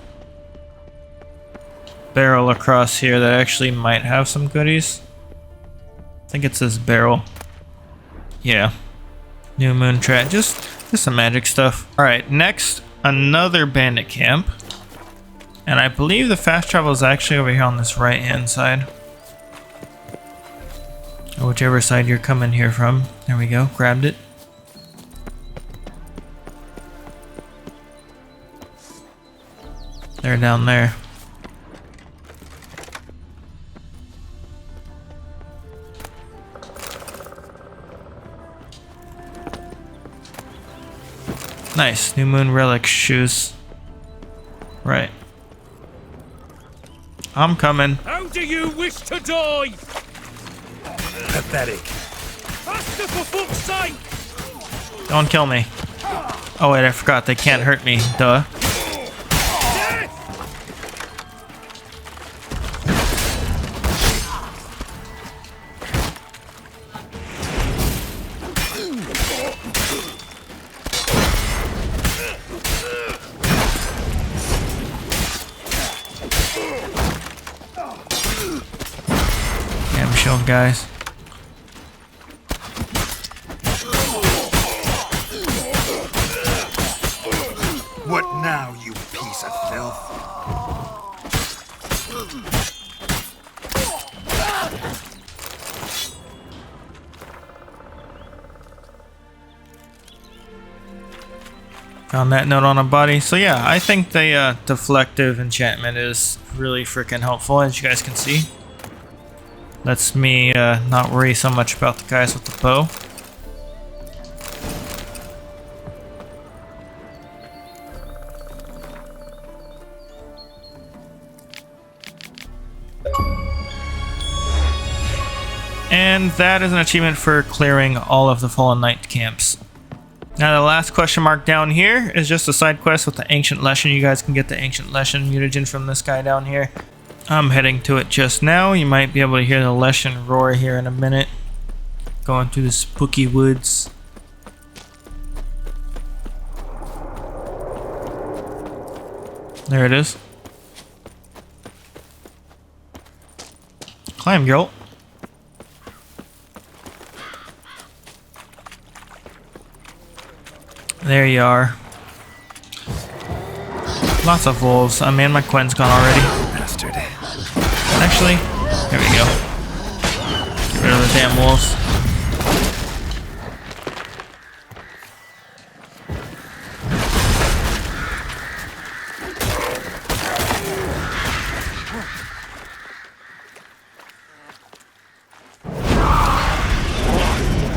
barrel across here that actually might have some goodies. I think it's this barrel. Yeah. New moon trap. Just some magic stuff. Alright, next, another bandit camp. And I believe the fast travel is actually over here on this right hand side. Or whichever side you're coming here from. There we go, grabbed it. They're down there. Nice, new moon relic shoes. Right. I'm coming. How do you wish to die? Pathetic. Faster, for fuck's sake! Don't kill me. Oh wait, I forgot they can't hurt me. Duh. Shield, guys. What now, you piece of filth? Found that note on a body. So yeah, I think the deflective enchantment is really freaking helpful, as you guys can see. Lets me not worry so much about the guys with the bow. And that is an achievement for clearing all of the Fallen Knight camps. Now the last question mark down here is just a side quest with the Ancient Leshen. You guys can get the Ancient Leshen mutagen from this guy down here. I'm heading to it just now. You might be able to hear the Leshen roar here in a minute. Going through the spooky woods. There it is. Climb, Geralt. There you are. Lots of wolves. I mean, my Quen's gone already. Bastard. Actually, there we go. Get rid of the damn wolves.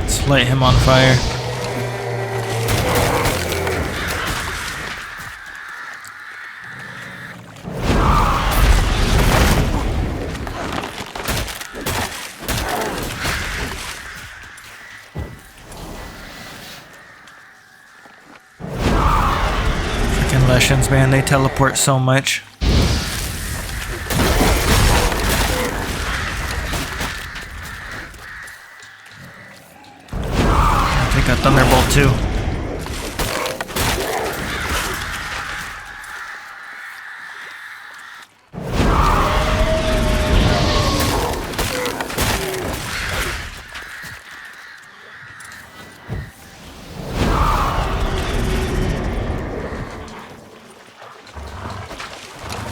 Let's light him on fire. Leshens, man, they teleport so much. I'll take a Thunderbolt too.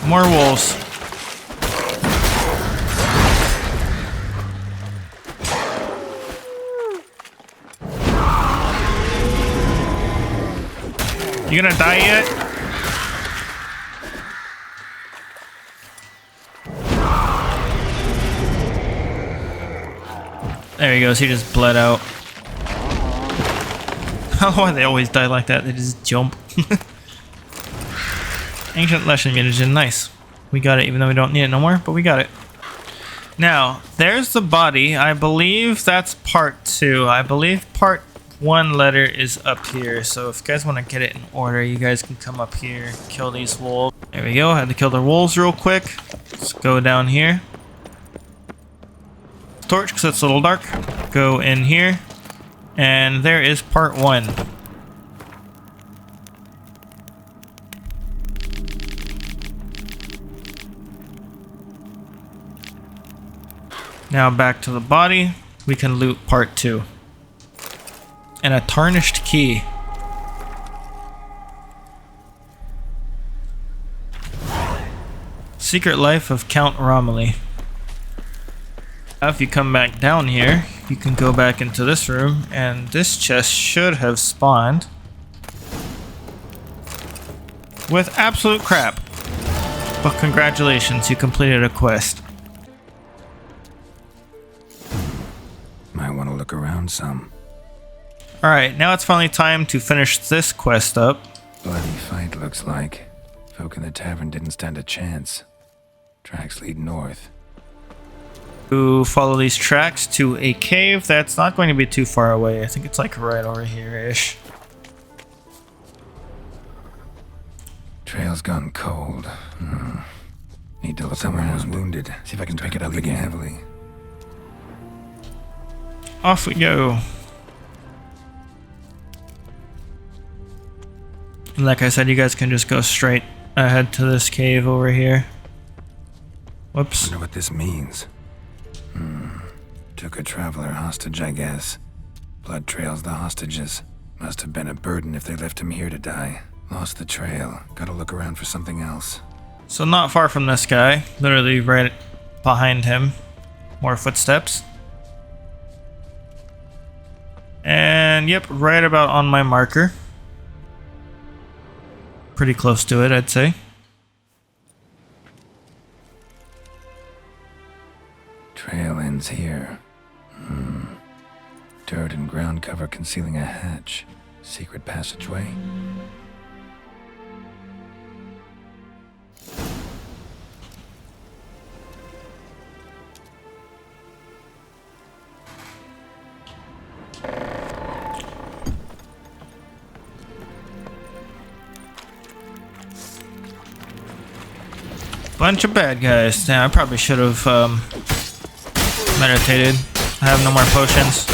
More wolves. You gonna die yet? There he goes, he just bled out. I don't know why they always die like that, they just jump. Ancient Leshen mutagen, nice. We got it even though we don't need it no more, but we got it. Now, there's the body. I believe that's part 2. I believe part 1 letter is up here. So if you guys want to get it in order, you guys can come up here, kill these wolves. There we go, I had to kill the wolves real quick. Let's go down here. Torch, because it's a little dark. Go in here. And there is part 1. Now back to the body, we can loot part 2. And a tarnished key. Secret Life of Count Romilly. Now if you come back down here, you can go back into this room, and this chest should have spawned with absolute crap. But congratulations, you completed a quest. Might want to look around some. Alright, now it's finally time to finish this quest up. Bloody fight, looks like. Folk in the tavern didn't stand a chance. Tracks lead north. To follow these tracks to a cave that's not going to be too far away. I think it's like right over here-ish. Trail's gone cold. Need to look Someone was wounded. See if I can pick it up again. Heavily. Off we go. And like I said, you guys can just go straight ahead to this cave over here. Whoops. Wonder what this means. Took a traveler hostage, I guess. Blood trails the hostages. Must have been a burden if they left him here to die. Lost the trail. Gotta look around for something else. So not far from this guy. Literally right behind him. More footsteps. And yep, right about on my marker. Pretty close to it, I'd say. Trail ends here. Dirt and ground cover concealing a hatch. Secret passageway. Bunch of bad guys. Now I probably should have meditated. I have no more potions.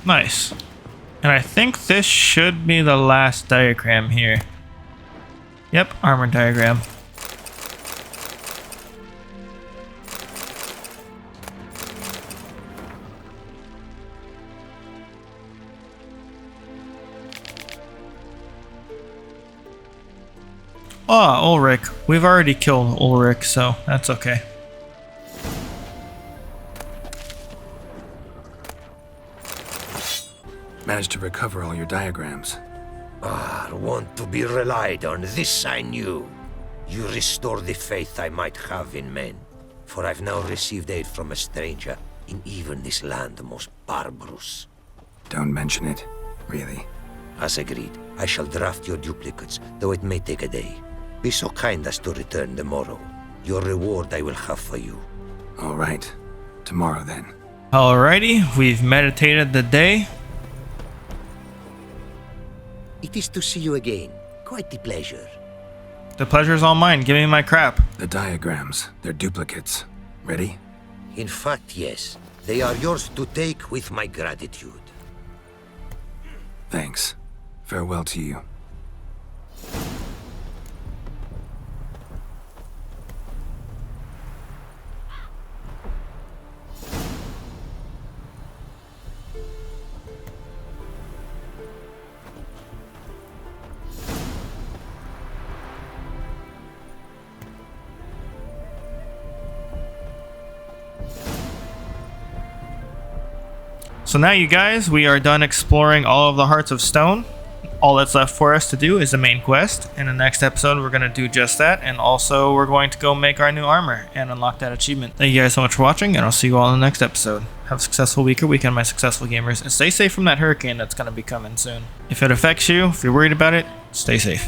Nice. And I think this should be the last diagram here. Yep, armor diagram. Ah, Ulrich. We've already killed Ulrich, so that's okay. Managed to recover all your diagrams. Want to be relied on, this I knew. You restore the faith I might have in men, for I've now received aid from a stranger in even this land most barbarous. Don't mention it, really. As agreed, I shall draft your duplicates, though it may take a day. Be so kind as to return tomorrow. Your reward I will have for you. All right. Tomorrow then. Alrighty, we've meditated the day. It is to see you again. Quite the pleasure. The pleasure's all mine. Give me my crap. The diagrams, they're duplicates. Ready? In fact, yes. They are yours to take with my gratitude. Thanks. Farewell to you. So now you guys, we are done exploring all of the Hearts of Stone. All that's left for us to do is the main quest. In the next episode, we're going to do just that. And also, we're going to go make our new armor and unlock that achievement. Thank you guys so much for watching, and I'll see you all in the next episode. Have a successful week or weekend, my successful gamers. And stay safe from that hurricane that's going to be coming soon. If it affects you, if you're worried about it, stay safe.